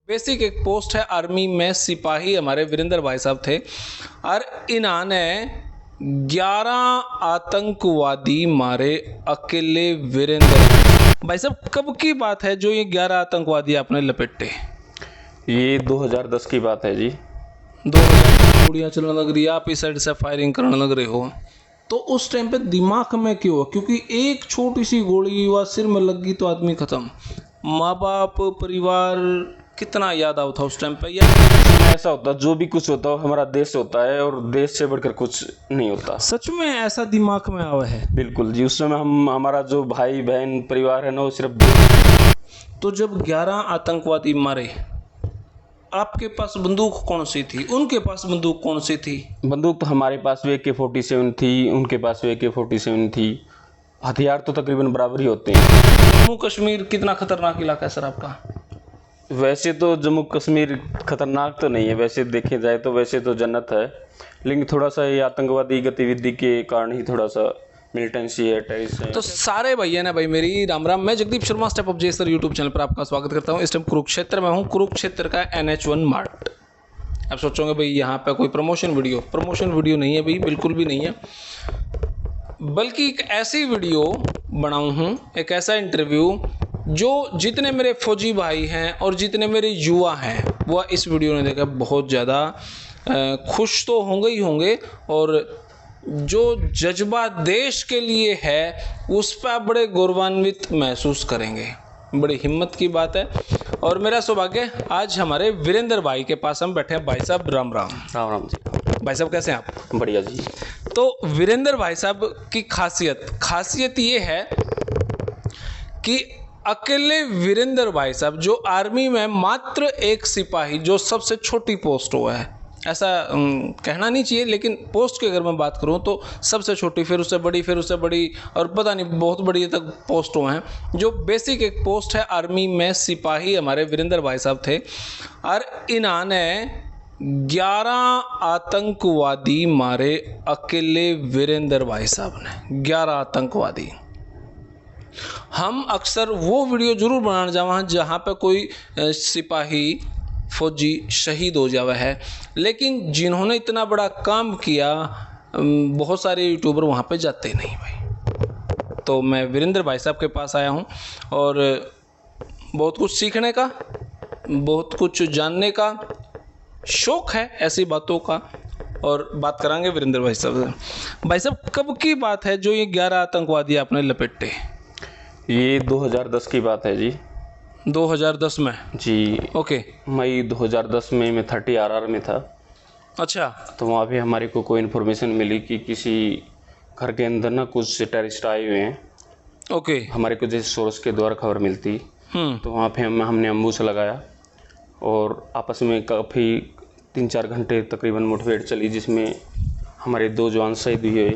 Basic एक post है army में, सिपाही हमारे वीरेंद्र भाई साहब थे और इन्होंने 11 आतंकवादी मारे अकेले वीरेंद्र भाई साहब। कब की बात है जो ये 11 आतंकवादी आपने लपेटे? ये 2010 की बात है जी। 2000 गोलियां चलने लग रही, आप इस साइड से फायरिंग करने लग रहे हो, तो उस टाइम पे दिमाग में क्यों हुआ? क्योंकि एक छोटी सी गोली व सिर में लग गई तो आदमी खत्म। माँ बाप, परिवार कितना याद आता उस टाइम पे? या ऐसा होता जो भी कुछ होता है हमारा देश होता है और देश से बढ़कर कुछ नहीं होता। सच में ऐसा दिमाग में आवा है? बिल्कुल जी। उस समय हम हमारा जो भाई बहन परिवार है ना वो सिर्फ। तो जब 11 आतंकवादी मारे, आपके पास बंदूक कौन सी थी, उनके पास बंदूक कौन सी थी? बंदूक तो हमारे पास भी AK-47 थी, उनके पास भी AK-47 थी। हथियार तो तकरीबन बराबर ही होते हैं। जम्मू कश्मीर कितना खतरनाक इलाका है सर आपका? वैसे तो जम्मू कश्मीर खतरनाक तो नहीं है, वैसे देखे जाए तो वैसे तो जन्नत है, लेकिन थोड़ा सा ये आतंकवादी गतिविधि के कारण ही थोड़ा सा मिलिटेंसी है, टेररिस्ट है। तो सारे भैया ना भाई, मेरी राम राम। मैं जगदीप शर्मा, स्टेप अप जे सर यूट्यूब चैनल पर आपका स्वागत करता हूं। इस टाइम कुरुक्षेत्र में हूं, कुरुक्षेत्र का NH1 मार्ट। आप सोचोगे भाई यहाँ पे कोई प्रमोशन वीडियो नहीं है भाई, बिल्कुल भी नहीं है, बल्कि एक ऐसी वीडियो बनाऊं हूँ, एक ऐसा इंटरव्यू जो जितने मेरे फौजी भाई हैं और जितने मेरे युवा हैं वह इस वीडियो ने देखा बहुत ज़्यादा खुश तो होंगे ही होंगे, और जो जज्बा देश के लिए है उस पर बड़े गौरवान्वित महसूस करेंगे। बड़ी हिम्मत की बात है। और मेरा सौभाग्य आज हमारे वीरेंद्र भाई के पास हम बैठे हैं। भाई साहब राम राम। राम राम जी। भाई साहब कैसे हैं आप? बढ़िया जी। तो वीरेंद्र भाई साहब की खासियत ये है कि अकेले वीरेंद्र भाई साहब जो आर्मी में मात्र एक सिपाही, जो सबसे छोटी पोस्ट हुआ है, ऐसा कहना नहीं चाहिए, लेकिन पोस्ट की अगर मैं बात करूं तो सबसे छोटी, फिर उससे बड़ी, फिर उससे बड़ी, और पता नहीं बहुत बड़ी तक पोस्ट हुए हैं। जो बेसिक एक पोस्ट है आर्मी में, सिपाही हमारे वीरेंद्र भाई साहब थे और इन्होंने 11 आतंकवादी मारे अकेले वीरेंद्र भाई साहब ने। 11 आतंकवादी। हम अक्सर वो वीडियो जरूर बनाना चाहें जहाँ पे कोई सिपाही, फौजी शहीद हो जावा है, लेकिन जिन्होंने इतना बड़ा काम किया बहुत सारे यूट्यूबर वहाँ पे जाते नहीं भाई। तो मैं वीरेंद्र भाई साहब के पास आया हूँ और बहुत कुछ सीखने का, बहुत कुछ जानने का शौक़ है ऐसी बातों का, और बात करांगे वीरेंद्र भाई साहब से। भाई साहब कब की बात है जो ये 11 आतंकवादी आपने लपेटे? ये 2010 की बात है जी। 2010 में जी। ओके। मई 2010 में मैं 30 RR में था। अच्छा। तो वहाँ पे हमारे को कोई इन्फॉर्मेशन मिली कि किसी घर के अंदर ना कुछ टेररिस्ट आए हुए हैं। ओके। हमारे को जैसे सोर्स के द्वारा खबर मिलती, तो वहाँ पे हमने अम्बूस लगाया और आपस में काफ़ी 3-4 घंटे तकरीबन मुठभेड़ चली, जिसमें हमारे 2 जवान शहीद हुए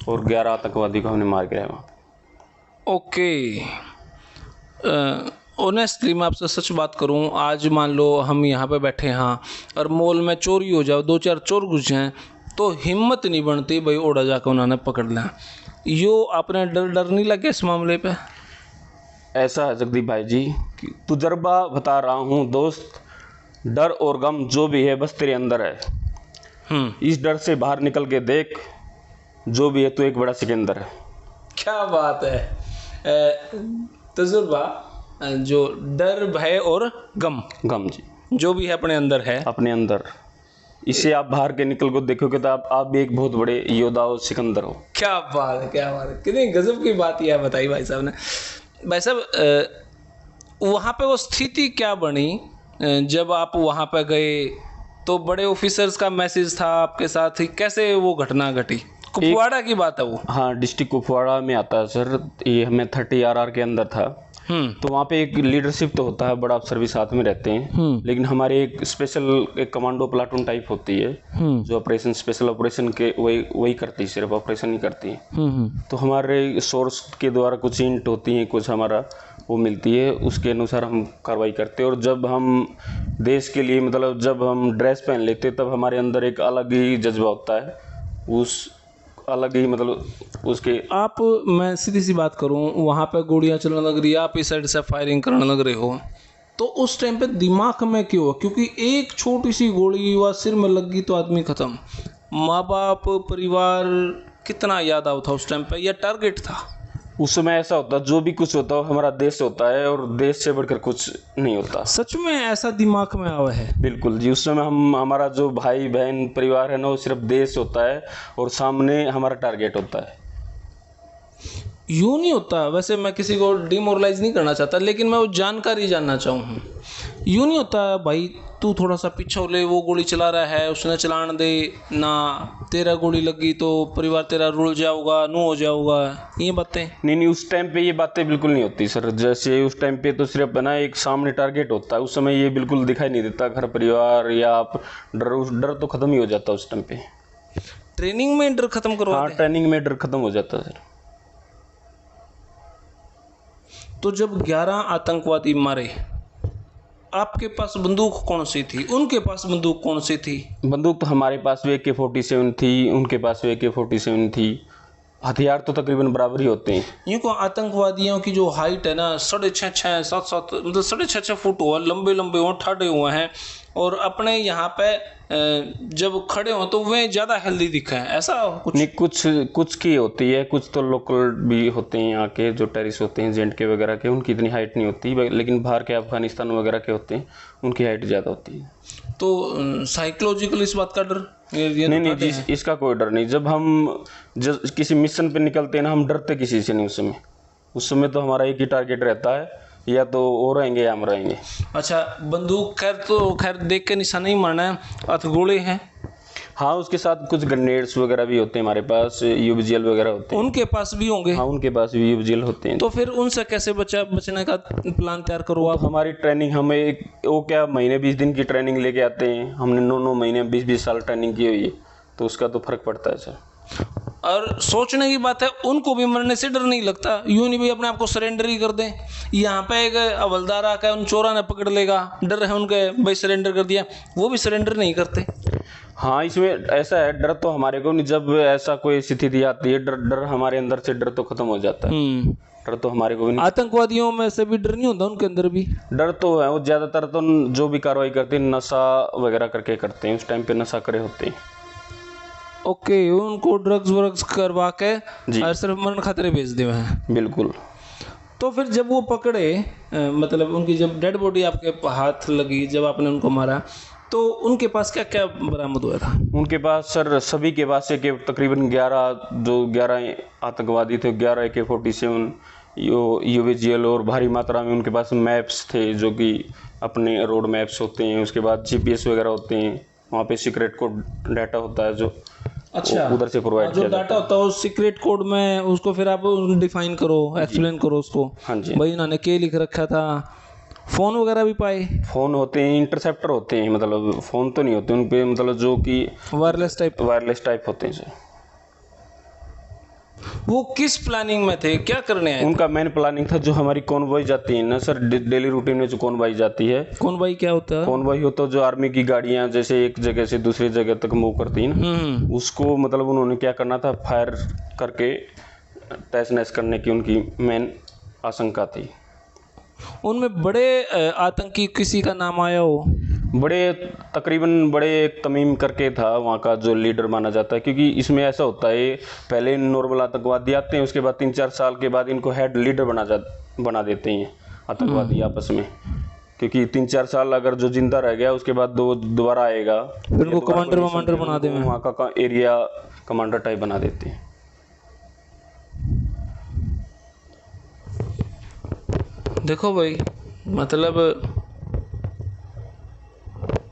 और 11 आतंकवादी को हमने मार गिराया वहाँ। ओके। ऑनेस्टली मैं आपसे सच बात करूं, आज मान लो हम यहाँ पे बैठे हैं और मॉल में चोरी हो जाओ, 2-4 चोर घुस जाएं, तो हिम्मत नहीं बनती भाई ओढ़ा जाकर उन्होंने पकड़ लिया। यो आपने डर नहीं लगे इस मामले पे? ऐसा है जगदीप भाई जी कि तजुर्बा बता रहा हूँ दोस्त, डर और गम जो भी है बस तेरे अंदर है। इस डर से बाहर निकल के देख, जो भी है तो एक बड़ा सिकंदर है। क्या बात है। तजुर्बा, जो डर, भय और गम जी, जो भी है अपने अंदर है, अपने अंदर, इसे आप बाहर के निकल को देखोगे तो आप भी एक बहुत बड़े योद्धा और सिकंदर हो। क्या बात है, क्या बात है, कितनी गजब की बात यह बताई भाई साहब ने। भाई साहब वहाँ पे वो स्थिति क्या बनी जब आप वहाँ पे गए? तो बड़े ऑफिसर्स का मैसेज था आपके साथ ही, कैसे वो घटना घटी? कुपवाड़ा की बात है वो? हाँ, डिस्ट्रिक्ट कुपवाड़ा में आता है सर। ये हमें 30 RR के अंदर था। तो वहाँ पे एक लीडरशिप तो होता है, बड़ा अफसर भी साथ में रहते हैं, लेकिन हमारे एक स्पेशल एक कमांडो प्लाटून टाइप होती है जो ऑपरेशन, स्पेशल ऑपरेशन के वही करती है, सिर्फ ऑपरेशन ही करती है। तो हमारे सोर्स के द्वारा कुछ इंट होती हैं, कुछ हमारा वो मिलती है, उसके अनुसार हम कार्रवाई करते हैं। और जब हम देश के लिए, मतलब जब हम ड्रेस पहन लेते तब हमारे अंदर एक अलग ही जज्बा होता है, उस अलग ही मतलब उसके। आप, मैं सीधी सी बात करूं, वहाँ पे गोलियां चलने लग रही, आप इस साइड से फायरिंग करने लग रहे हो, तो उस टाइम पे दिमाग में क्यों हुआ? क्योंकि एक छोटी सी गोली व सिर में लग गई तो आदमी खत्म। माँ बाप, परिवार कितना याद आता उस टाइम पे, या टारगेट था? उस समय ऐसा होता, जो भी कुछ होता है हमारा देश होता है, और देश से बढ़कर कुछ नहीं होता। सच में ऐसा दिमाग में आवा है? बिल्कुल जी। उस समय हमारा जो भाई बहन परिवार है ना, वो सिर्फ देश होता है और सामने हमारा टारगेट होता है। यूँ नहीं होता, वैसे मैं किसी को डिमोरलाइज नहीं करना चाहता, लेकिन मैं वो जानकारी जानना चाहूँ। यूँ नहीं होता भाई तू थोड़ा सा पीछे हो ले, वो गोली चला रहा है उसने चलाने दे ना, तेरा गोली लगी तो परिवार तेरा रुल जाऊगा, नू हो जाऊगा, ये बातें? नहीं, उस टाइम पे ये बातें बिल्कुल नहीं होती सर। जैसे उस टाइम पे तो सिर्फ बना एक सामने टारगेट होता है, उस समय ये बिल्कुल दिखाई नहीं देता घर परिवार या आप डर तो खत्म ही हो जाता उस टाइम पे। ट्रेनिंग में डर खत्म करवा हाँ, ट्रेनिंग में डर खत्म हो जाता सर। तो जब 11 आतंकवादी मारे, आपके पास बंदूक कौन सी थी, उनके पास बंदूक कौन सी थी? बंदूक तो हमारे पास भी AK-47 थी, उनके पास भी AK-47 थी। हथियार तो तकरीबन बराबर ही होते हैं। यूँ को आतंकवादियों की जो हाइट है ना 6.5 7 मतलब 6.5 फुट हुआ, लंबे लंबे हुए, ठाडे हुए हैं, और अपने यहाँ पे जब खड़े हों तो वे ज़्यादा हेल्दी दिखे हैं, ऐसा कुछ? नहीं, कुछ की होती है, कुछ तो लोकल भी होते हैं यहाँ के जो टेररिस्ट होते हैं जेंट के वगैरह के, उनकी इतनी हाइट नहीं होती, लेकिन बाहर के अफगानिस्तान वगैरह के होते हैं उनकी हाइट ज़्यादा होती है। तो साइकोलॉजिकल इस बात का डर? नहीं जी, इसका कोई डर नहीं। जब किसी मिशन पे निकलते हैं ना, हम डरते किसी से नहीं उस समय तो हमारा एक ही टारगेट रहता है, या तो वो रहेंगे या हम रहेंगे। अच्छा, बंदूक खैर देख के निशाना नहीं मारना है, हथगोले हैं? हाँ, उसके साथ कुछ ग्रेनेड्स वगैरह भी होते हैं हमारे पास, UBGL वगैरह होते हैं। उनके पास भी होंगे? हाँ, उनके पास भी UBGL होते हैं। तो फिर उनसे कैसे बचने का प्लान तैयार करो आप? हमारी ट्रेनिंग, हमें वो क्या महीने 20 दिन की ट्रेनिंग लेके आते हैं। हमने 9 महीने 20 साल ट्रेनिंग की हुई है, तो उसका तो फर्क पड़ता है सर। और सोचने की बात है, उनको भी मरने से डर नहीं लगता? यूँ नहीं भाई अपने आप को सरेंडर ही कर दें, यहाँ पे एक हवलदार आकर उन चोरा ने पकड़ लेगा, डर है उनके, भाई सरेंडर कर दिया, वो भी सरेंडर नहीं करते। हाँ, इसमें ऐसा है, डर तो हमारे को नहीं, जब ऐसा कोई स्थिति आती है डर हमारे अंदर से डर तो खत्म हो जाता है। डर तो हमारे को भी नहीं। आतंकवादियों में से भी डर नहीं होता उनके अंदर भी? डर तो है, वो ज़्यादातर तो जो भी कार्रवाई करते हैं नशा वगैरह करके करते हैं, उस टाइम पे नशा करे होते हैं। ओके, उनको ड्रग्स करवा के जी, सिर्फ मरण खातिर भेज दिए हैं? बिल्कुल। तो फिर जब वो पकड़े, मतलब उनकी जब डेड बॉडी आपके हाथ लगी, जब आपने उनको मारा, तो उनके पास क्या क्या बरामद हुआ था? उनके पास सर सभी के पास से तकरीबन 11 आतंकवादी थे, 11 AK-47 UBGL, और भारी मात्रा में उनके पास मैप्स थे, जो कि अपने रोड मैप्स होते हैं। उसके बाद GPS वगैरह होते हैं, वहाँ पे सीक्रेट कोड डाटा होता है जो उधर से प्रोवाइड किया जाता है। जो डाटा होता है उस सीक्रेट कोड में, उसको फिर आप डिफाइन करो, एक्सप्लेन करो उसको। हाँ जी। भाई इन्होंने क्या लिख रखा था? फ़ोन वगैरह भी पाए? फ़ोन होते हैं, इंटरसेप्टर होते हैं, मतलब फ़ोन तो नहीं होते उन पे, मतलब जो कि वायरलेस टाइप होते हैं सर। वो किस प्लानिंग में थे, क्या करने आए? उनका मेन प्लानिंग था, जो हमारी कॉन्वॉय जाती है ना सर, डेली रूटीन में जो कॉन्वॉय जाती है। कॉन्वॉय क्या होता है? कॉन्वॉय होता है जो आर्मी की गाड़ियां जैसे एक जगह से दूसरी जगह तक मूव करती हैं ना, उसको मतलब उन्होंने क्या करना था, फायर करके तहस नहस करने की उनकी मेन आशंका थी। उनमें बड़े आतंकी किसी का नाम आया हो? तकरीबन बड़े एक तमीम करके था वहाँ का जो लीडर माना जाता है, क्योंकि इसमें ऐसा होता है, पहले नॉर्मल आतंकवादी आते हैं, उसके बाद 3-4 साल के बाद इनको हेड लीडर बना देते हैं आतंकवादी आपस में, क्योंकि 3-4 साल अगर जो जिंदा रह गया उसके बाद दोबारा आएगा, उनको कमांडर बना देते हैं, वहाँ का एरिया कमांडर टाइप बना देते हैं। देखो भाई, मतलब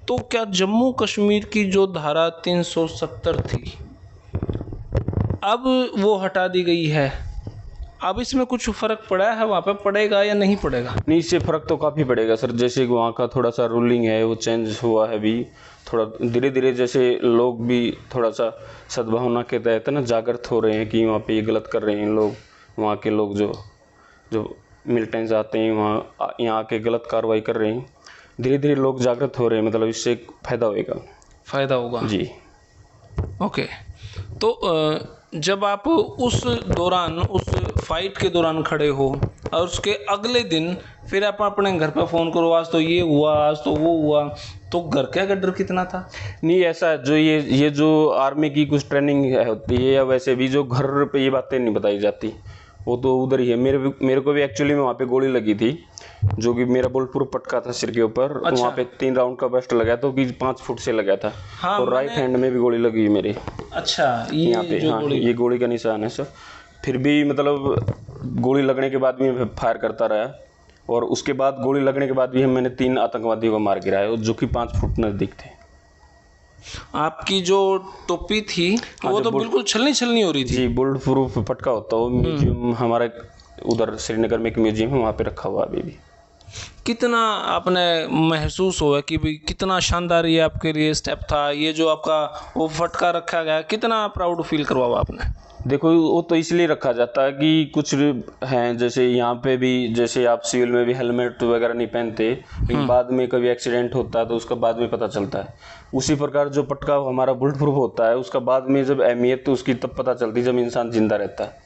तो क्या जम्मू कश्मीर की जो धारा 370 थी, अब वो हटा दी गई है, अब इसमें कुछ फ़र्क पड़ा है वहाँ पे, पड़ेगा या नहीं पड़ेगा? नहीं, इससे फ़र्क तो काफ़ी पड़ेगा सर। जैसे वहाँ का थोड़ा सा रूलिंग है वो चेंज हुआ है अभी, थोड़ा धीरे धीरे, जैसे लोग भी थोड़ा सा सद्भावना के तहत ना जागृत हो रहे हैं कि वहाँ पे ये गलत कर रहे हैं लोग। वहाँ के लोग जो मिलिटेंट्स आते हैं वहाँ यहाँ आके गलत कार्रवाई कर रहे हैं, धीरे धीरे लोग जागृत हो रहे हैं, मतलब इससे फ़ायदा होगा जी। ओके, तो जब आप उस फाइट के दौरान खड़े हो, और उसके अगले दिन फिर आप अपने घर पे फ़ोन करो, आज तो ये हुआ, आज तो वो हुआ, तो घर का डर कितना था? नहीं, ऐसा जो ये जो आर्मी की कुछ ट्रेनिंग होती है या वैसे भी जो घर पे ये बातें नहीं बताई जाती, वो तो उधर ही है। मेरे को भी एक्चुअली में वहाँ पे गोली लगी थी, जो कि मेरा बुलेट प्रूफ पटका था सिर के ऊपर। अच्छा। वहाँ पे 3 राउंड का बस्ट लगा तो कि 5 फुट से लगा था। हाँ, और राइट हैंड में भी गोली लगी मेरे। अच्छा, यहाँ पे हाँ, ये गोली का निशान है सर। फिर भी मतलब गोली लगने के बाद भी मैं फायर करता रहा, और उसके बाद गोली लगने के बाद भी मैंने 3 आतंकवादियों को मार गिराया, जो कि 5 फुट नज़दीक थे। आपकी जो टोपी थी वो तो बिल्कुल छलनी हो रही थी। जी, बुलेट प्रूफ पटका होता है। म्यूजियम हमारे उधर श्रीनगर में एक म्यूजियम है, वहाँ पे रखा हुआ अभी भी। कितना आपने महसूस हुआ कि भाई कितना शानदार ये आपके लिए स्टेप था, ये जो आपका वो फटका रखा गया, कितना प्राउड फील करवाया आपने? देखो, वो तो इसलिए रखा जाता है कि कुछ हैं, जैसे यहाँ पे भी, जैसे आप सिविल में भी हेलमेट वगैरह नहीं पहनते, लेकिन बाद में कभी एक्सीडेंट होता है तो उसका बाद में पता चलता है। उसी प्रकार जो पटका हमारा बुलेट प्रूफ होता है, उसका बाद में जब अहमियत तो उसकी तब पता चलती है जब इंसान जिंदा रहता है।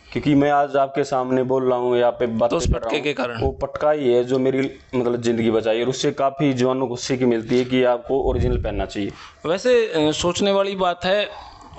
क्योंकि मैं आज आपके सामने बोल रहा हूँ, यहाँ पे बात तो उस पटके के कारण, वो पटका ही है जो मेरी मतलब ज़िंदगी बचाई, और उससे काफ़ी जवानों को सीख मिलती है कि आपको ओरिजिनल पहनना चाहिए। वैसे सोचने वाली बात है,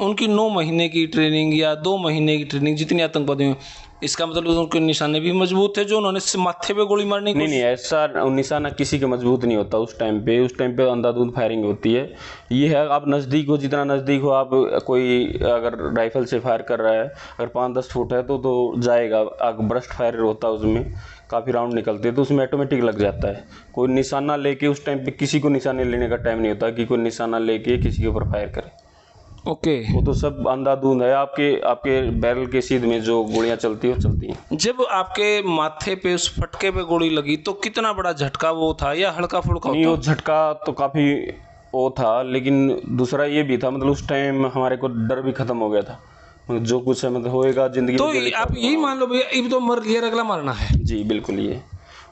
उनकी 9 महीने की ट्रेनिंग या 2 महीने की ट्रेनिंग जितनी आतंकवादी में, इसका मतलब उनके निशाने भी मजबूत थे जो उन्होंने माथे पे गोली मारने की नहीं, ऐसा निशाना किसी के मजबूत नहीं होता उस टाइम पे अंधाधुंध फायरिंग होती है। ये है, आप नज़दीक हो, जितना नज़दीक हो, आप कोई अगर राइफल से फायर कर रहा है, अगर 5-10 फुट है तो जाएगा। अगर ब्रस्ट फायर होता है, उसमें काफ़ी राउंड निकलते हैं तो उसमें ऑटोमेटिक लग जाता है। कोई निशाना लेके उस टाइम पे किसी को निशाने लेने का टाइम नहीं होता कि कोई निशाना लेके किसी के ऊपर फायर करे। ओके। वो तो सब अंधाधुंध है। आपके बैरल के सीध में जो गोलियां चलती है वो चलती हैं। जब आपके माथे पे उस फटके पे गोली लगी तो कितना बड़ा झटका वो था, या हल्का फुल्का? नहीं, वो झटका तो काफ़ी वो था, लेकिन दूसरा ये भी था, मतलब उस टाइम हमारे को डर भी खत्म हो गया था। मतलब जो कुछ है मतलब होएगा जिंदगी तो में, आप यही मान लो भैया, अब तो मर लिया, अगला मरना है। जी बिल्कुल। ये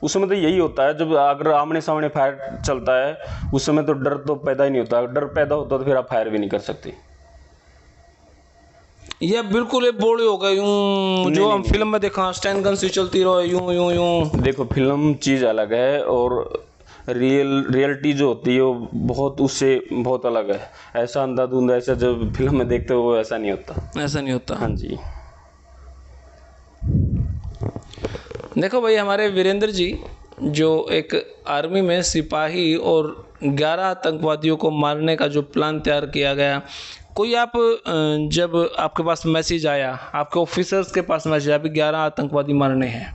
उस समय तो यही होता है, जब अगर आमने सामने फायर चलता है उस समय तो डर तो पैदा ही नहीं होता। डर पैदा होता तो फिर आप फायर भी नहीं कर सकते। ये बिल्कुल एक बोले हो गए यूं, जो हम फिल्म में देखा, स्टैन गन से चलती रहो यूं यूं यूं। देखो, फिल्म चीज़ अलग है और रियलिटी जो होती है वो बहुत उससे बहुत अलग है। ऐसा अंधाधुंध ऐसा जब फिल्म में देखते हो वो ऐसा नहीं होता। ऐसा नहीं होता। हाँ जी। देखो भाई, हमारे वीरेंद्र जी जो एक आर्मी में सिपाही और 11 आतंकवादियों को मारने का जो प्लान तैयार किया गया, कोई आप जब आपके पास मैसेज आया, आपके ऑफिसर्स के पास मैसेज आया भी 11 आतंकवादी मारने हैं,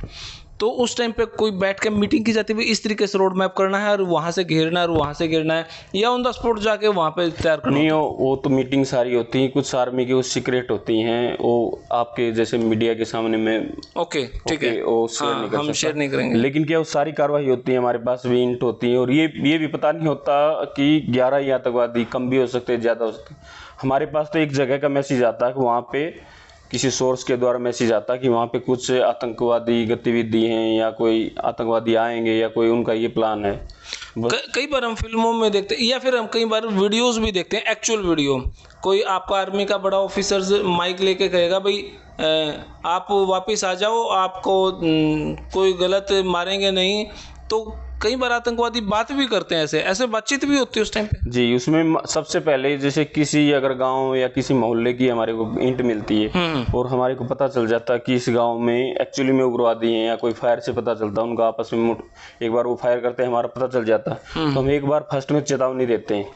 तो उस टाइम पे कोई बैठ के मीटिंग की जाती है, इस तरीके से रोड मैप करना है और वहाँ से घेरना है और वहाँ से घेरना है, या ऑन द स्पॉट जाके वहाँ पे तैयार करना? नहीं, वो तो मीटिंग सारी होती है, कुछ आर्मी की वो सीक्रेट होती हैं, वो आपके जैसे मीडिया के सामने में ओके ठीक है, वो शेयर नहीं कर हम सकता। शेयर नहीं करेंगे। लेकिन क्या वो सारी कार्रवाई होती है, हमारे पास भी इंट होती है, और ये भी पता नहीं होता कि 11 ही आतंकवादी, कम भी हो सकते हैं, ज़्यादा हो सकते हैं। हमारे पास तो एक जगह का मैसेज आता है कि वहाँ पे किसी सोर्स के द्वारा मैसेज आता है कि वहाँ पे कुछ आतंकवादी गतिविधि हैं या कोई आतंकवादी आएंगे या कोई उनका ये प्लान है। कई बार हम फिल्मों में देखते हैं या फिर हम कई बार वीडियोस भी देखते हैं, एक्चुअल वीडियो। कोई आपका आर्मी का बड़ा ऑफिसर माइक लेके कहेगा भाई आप वापस आ जाओ, आपको कोई गलत मारेंगे नहीं। तो कई बार आतंकवादी बात भी करते हैं, ऐसे बातचीत भी होती है उस टाइम पे। जी, उसमें सबसे पहले जैसे किसी अगर गांव या किसी मोहल्ले की हमारे को इंट मिलती है और हमारे को पता चल जाता है कि इस गांव में एक्चुअली में उग्रवादी हैं, या कोई फायर से पता चलता है उनका आपस में एक बार वो फायर करते हैं, हमारा पता चल जाता है, तो हम एक बार फर्स्ट में चेतावनी देते हैं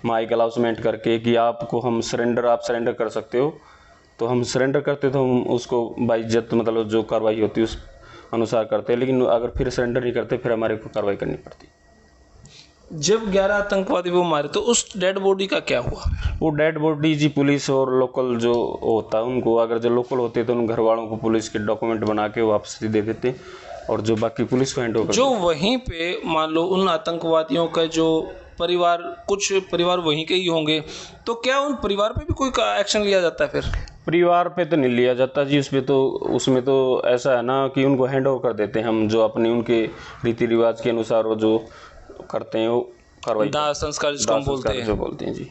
माइक अनाउंसमेंट करके कि आपको हम आप सरेंडर कर सकते हो। तो हम सरेंडर करते तो हम उसको बाइज्जत मतलब जो कार्रवाई होती है उस अनुसार करते हैं, लेकिन अगर फिर सरेंडर नहीं करते फिर हमारे को कार्रवाई करनी पड़ती। जब 11 आतंकवादी वो मारे तो उस डेड बॉडी का क्या हुआ? वो डेड बॉडी जी पुलिस और लोकल जो होता है उनको, अगर जो लोकल होते तो उन घर वालों को पुलिस के डॉक्यूमेंट बना के वापस दे देते, और जो बाकी पुलिस को हैंड ओवर। जो वहीं पे मान लो उन आतंकवादियों का जो परिवार, कुछ परिवार वहीं के ही होंगे, तो क्या उन परिवार पे भी कोई एक्शन लिया जाता है? फिर परिवार पे तो नहीं लिया जाता जी, उसमें तो ऐसा है ना कि उनको हैंड ओवर कर देते हैं हम, जो अपने उनके रीति रिवाज के अनुसार वो जो करते हैं वो कार्रवाई, दाह संस्कार जिसको हम बोलते हैं जी।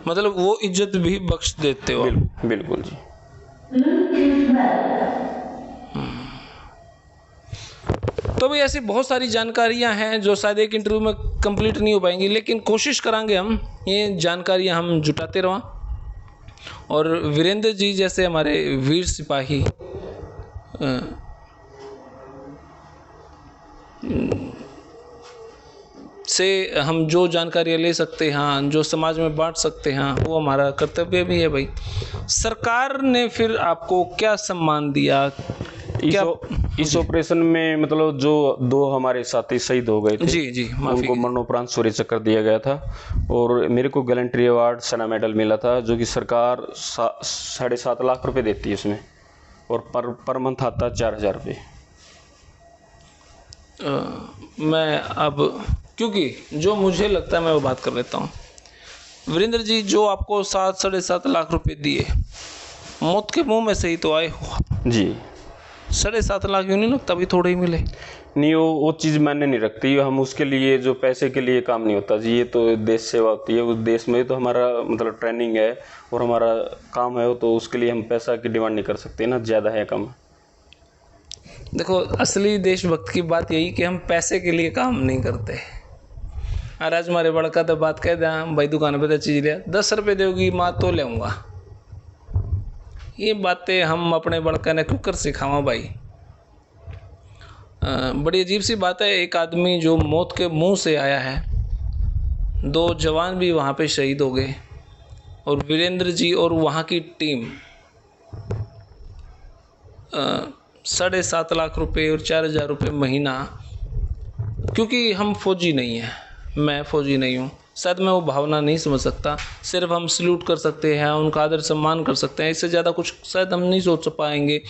मतलब वो इज्जत भी बख्श देते हो? बिल्कुल जी। तो भी ऐसी बहुत सारी जानकारियां हैं जो शायद एक इंटरव्यू में कंप्लीट नहीं हो पाएंगी, लेकिन कोशिश करेंगे हम ये जानकारियां हम जुटाते रहें। और वीरेंद्र जी जैसे हमारे वीर सिपाही से हम जो जानकारियाँ ले सकते हैं, जो समाज में बांट सकते हैं, वो हमारा कर्तव्य भी है भाई। सरकार ने फिर आपको क्या सम्मान दिया? इस ऑपरेशन में मतलब जो 2 हमारे साथी शहीद हो गए थे, जी माफी, उनको मरणोपरांत शौर्य चक्र दिया गया था और मेरे को गैलेंट्री अवार्ड, सेना मेडल मिला था, जो कि सरकार 7.5 लाख रुपए देती है उसमें, और पर मंथ आता 4,000 रुपये। मैं अब क्योंकि जो मुझे लगता है मैं वो बात कर लेता हूँ। वीरेंद्र जी, जो आपको 7-7.5 लाख रुपए दिए, मौत के मुंह में से ही तो आए हो जी। 7.5 लाख क्यों नहीं लगता अभी थोड़े ही मिले? नहीं, वो चीज़ मैंने नहीं रखती। हम उसके लिए जो पैसे के लिए काम नहीं होता जी, ये तो देश सेवा होती है। उस देश में तो हमारा मतलब ट्रेनिंग है और हमारा काम है, तो उसके लिए हम पैसा की डिमांड नहीं कर सकते ना, ज़्यादा है कम। देखो, असली देशभक्त की बात यही कि हम पैसे के लिए काम नहीं करते। और आज हमारे बड़का तो बात कह दें, भाई दुकान पे तो चीज़ लिया 10 रुपये दोगी माँ तो ले आऊँगा। ये बातें हम अपने बड़का ने क्यों कर सिखावा भाई? बड़ी अजीब सी बात है। एक आदमी जो मौत के मुंह से आया है, 2 जवान भी वहाँ पे शहीद हो गए, और वीरेंद्र जी और वहाँ की टीम 7.5 लाख रुपए और 4,000 रुपये महीना, क्योंकि हम फौजी नहीं हैं, मैं फौजी नहीं हूँ, शायद मैं वो भावना नहीं समझ सकता। सिर्फ हम सल्यूट कर सकते हैं, उनका आदर सम्मान कर सकते हैं, इससे ज़्यादा कुछ शायद हम नहीं सोच पाएंगे।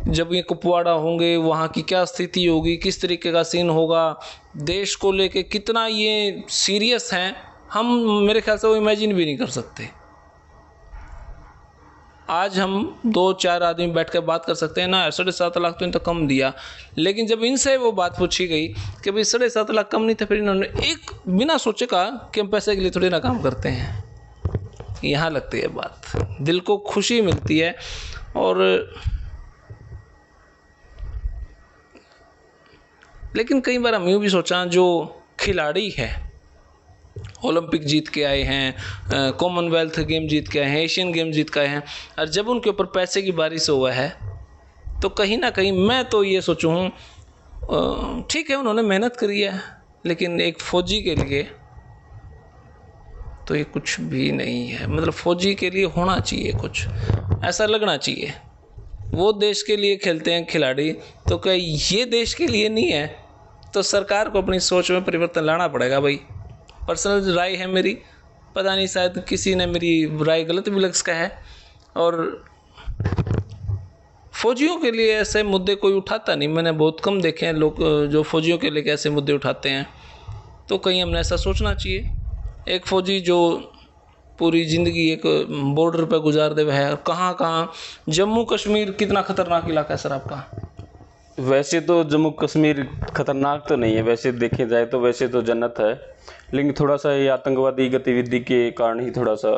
जब ये कुपवाड़ा होंगे, वहाँ की क्या स्थिति होगी, किस तरीके का सीन होगा, देश को लेके कितना ये सीरियस हैं, हम मेरे ख्याल से वो इमेजिन भी नहीं कर सकते। आज हम 2-4 आदमी बैठ कर बात कर सकते हैं ना, 7.5 लाख तो इनको कम दिया, लेकिन जब इनसे वो बात पूछी गई कि भाई 7.5 लाख कम नहीं था, फिर इन्होंने एक बिना सोचे कहा कि हम पैसे के लिए थोड़ी ना काम करते हैं। यहाँ लगती है बात, दिल को खुशी मिलती है। और लेकिन कई बार हम यूँ भी सोचा, जो खिलाड़ी है, ओलंपिक जीत के आए हैं, कॉमनवेल्थ गेम जीत के आए हैं, एशियन गेम जीत के आए हैं, और जब उनके ऊपर पैसे की बारिश हुआ है, तो कहीं ना कहीं मैं तो ये सोचूं हूँ, ठीक है उन्होंने मेहनत करी है, लेकिन एक फ़ौजी के लिए तो ये कुछ भी नहीं है। मतलब फ़ौजी के लिए होना चाहिए कुछ, ऐसा लगना चाहिए। वो देश के लिए खेलते हैं खिलाड़ी, तो क्या ये देश के लिए नहीं है? तो सरकार को अपनी सोच में परिवर्तन लाना पड़ेगा भाई। पर्सनल राय है मेरी, पता नहीं शायद किसी ने मेरी राय गलत भी लग सका है। और फौजियों के लिए ऐसे मुद्दे कोई उठाता नहीं, मैंने बहुत कम देखे हैं लोग जो फौजियों के लिए ऐसे मुद्दे उठाते हैं। तो कहीं हमने ऐसा सोचना चाहिए। एक फ़ौजी जो पूरी ज़िंदगी एक बॉर्डर पर गुजार दे है, कहाँ कहाँ, जम्मू कश्मीर कितना ख़तरनाक इलाका है सर आपका? वैसे तो जम्मू कश्मीर खतरनाक तो नहीं है, वैसे देखे जाए तो वैसे तो जन्नत है, लेकिन थोड़ा सा ये आतंकवादी गतिविधि के कारण ही थोड़ा सा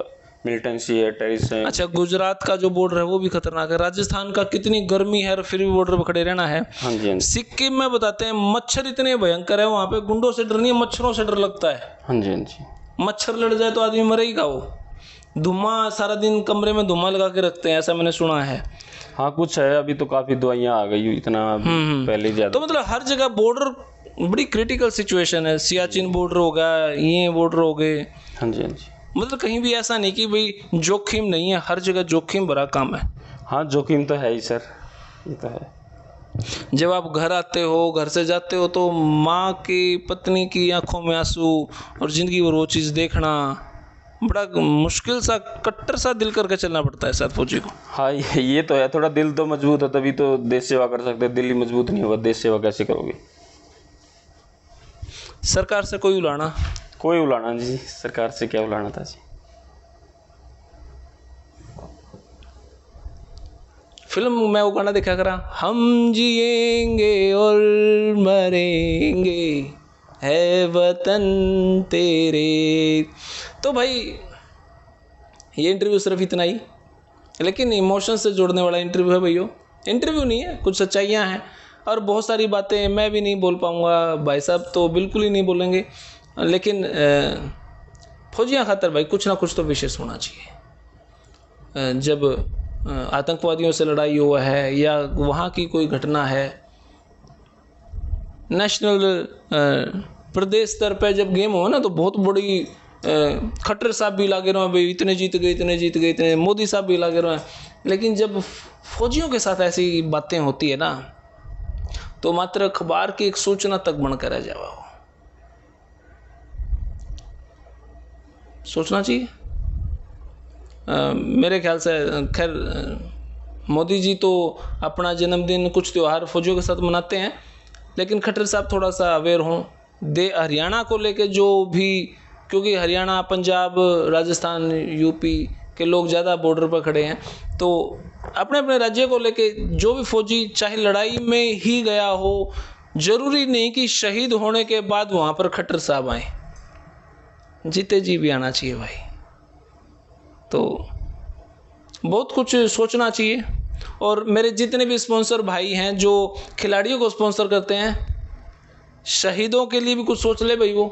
मिलिटेंसी है, टेररिस्ट है। अच्छा, गुजरात का जो बॉर्डर है वो भी खतरनाक है, राजस्थान का कितनी गर्मी है और फिर भी बॉर्डर पर खड़े रहना है। हाँ जी, हाँ जी। सिक्किम में बताते हैं मच्छर इतने भयंकर है, वहाँ पे गुंडों से डर नहीं है, मच्छरों से डर लगता है। हाँ जी, हाँ जी। मच्छर लड़ जाए तो आदमी मरेगा। वो धुआं, सारा दिन कमरे में धुआं लगा के रखते हैं, ऐसा मैंने सुना है। हाँ कुछ है, अभी तो काफ़ी दवाइयाँ आ गई, इतना पहले ज़्यादा। तो मतलब हर जगह बॉर्डर बड़ी क्रिटिकल सिचुएशन है। सियाचिन बॉर्डर हो गया, ये बॉर्डर हो गए। हाँ जी, हाँ जी। मतलब कहीं भी ऐसा नहीं कि भाई जोखिम नहीं है, हर जगह जोखिम भरा काम है। हाँ जोखिम तो है ही सर, ये तो है। जब आप घर आते हो, घर से जाते हो, तो माँ की, पत्नी की आंखों में आंसू, और ज़िंदगी भर वो चीज़ देखना, बड़ा मुश्किल सा, कट्टर सा दिल करके चलना पड़ता है साथ फौजी को। हाँ ये तो है, थोड़ा दिल तो मजबूत है तभी तो देश सेवा कर सकते हैं। दिल ही मजबूत नहीं होगा, देश सेवा कैसे करोगे? सरकार से कोई उलाना? कोई उलाना जी, सरकार से क्या उलाना था जी। फिल्म में वो गाना देखा करा, हम जिएंगे और मरेंगे है वतन तेरे। तो भाई ये इंटरव्यू सिर्फ इतना ही, लेकिन इमोशन से जोड़ने वाला इंटरव्यू है भैया। इंटरव्यू नहीं है, कुछ सच्चाइयाँ हैं। और बहुत सारी बातें मैं भी नहीं बोल पाऊँगा, भाई साहब तो बिल्कुल ही नहीं बोलेंगे, लेकिन फौजियाँ खातर भाई कुछ ना कुछ तो विशेष होना चाहिए। जब आतंकवादियों से लड़ाई हुआ है या वहाँ की कोई घटना है, नेशनल प्रदेश स्तर पे जब गेम हो ना, तो बहुत बड़ी खट्टर साहब भी लागे रहे भाई, इतने जीत गए, इतने जीत गए, इतने, मोदी साहब भी लागे रहे। लेकिन जब फौजियों के साथ ऐसी बातें होती है ना, तो मात्र अखबार की एक सूचना तक बनकर रह जावा हो। सोचना चाहिए। मेरे ख्याल से खैर मोदी जी तो अपना जन्मदिन कुछ त्यौहार फौजियों के साथ मनाते हैं, लेकिन खट्टर साहब थोड़ा सा अवेयर हों हरियाणा को लेके, जो भी, क्योंकि हरियाणा, पंजाब, राजस्थान, यूपी के लोग ज़्यादा बॉर्डर पर खड़े हैं, तो अपने अपने राज्य को लेके जो भी फौजी चाहे लड़ाई में ही गया हो, ज़रूरी नहीं कि शहीद होने के बाद वहाँ पर खट्टर साहब आए, जीते जी भी आना चाहिए भाई। तो बहुत कुछ सोचना चाहिए। और मेरे जितने भी स्पॉन्सर भाई हैं जो खिलाड़ियों को स्पॉन्सर करते हैं, शहीदों के लिए भी कुछ सोच ले भाई वो,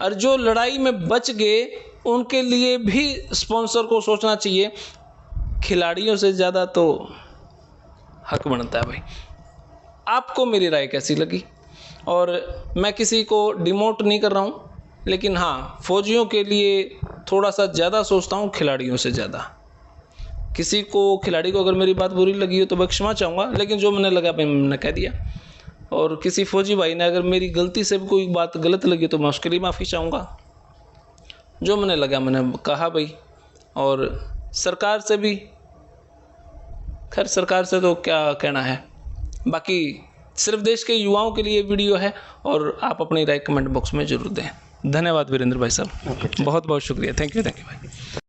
और जो लड़ाई में बच गए उनके लिए भी स्पॉन्सर को सोचना चाहिए। खिलाड़ियों से ज़्यादा तो हक बनता है भाई। आपको मेरी राय कैसी लगी? और मैं किसी को डिमोट नहीं कर रहा हूँ, लेकिन हाँ, फौजियों के लिए थोड़ा सा ज़्यादा सोचता हूँ खिलाड़ियों से ज़्यादा। किसी को, खिलाड़ी को अगर मेरी बात बुरी लगी हो तो मैं क्षमा चाहूँगा, लेकिन जो मैंने लगा मैंने कह दिया। और किसी फौजी भाई ने अगर मेरी गलती से भी कोई बात गलत लगी तो मैं उसके लिए माफ़ी चाहूँगा। जो मैंने लगा मैंने कहा भाई। और सरकार से भी, खैर सरकार से तो क्या कहना है, बाकी सिर्फ देश के युवाओं के लिए वीडियो है, और आप अपनी राय कमेंट बॉक्स में ज़रूर दें। धन्यवाद वीरेंद्र भाई साहब, बहुत बहुत शुक्रिया। थैंक यू भाई।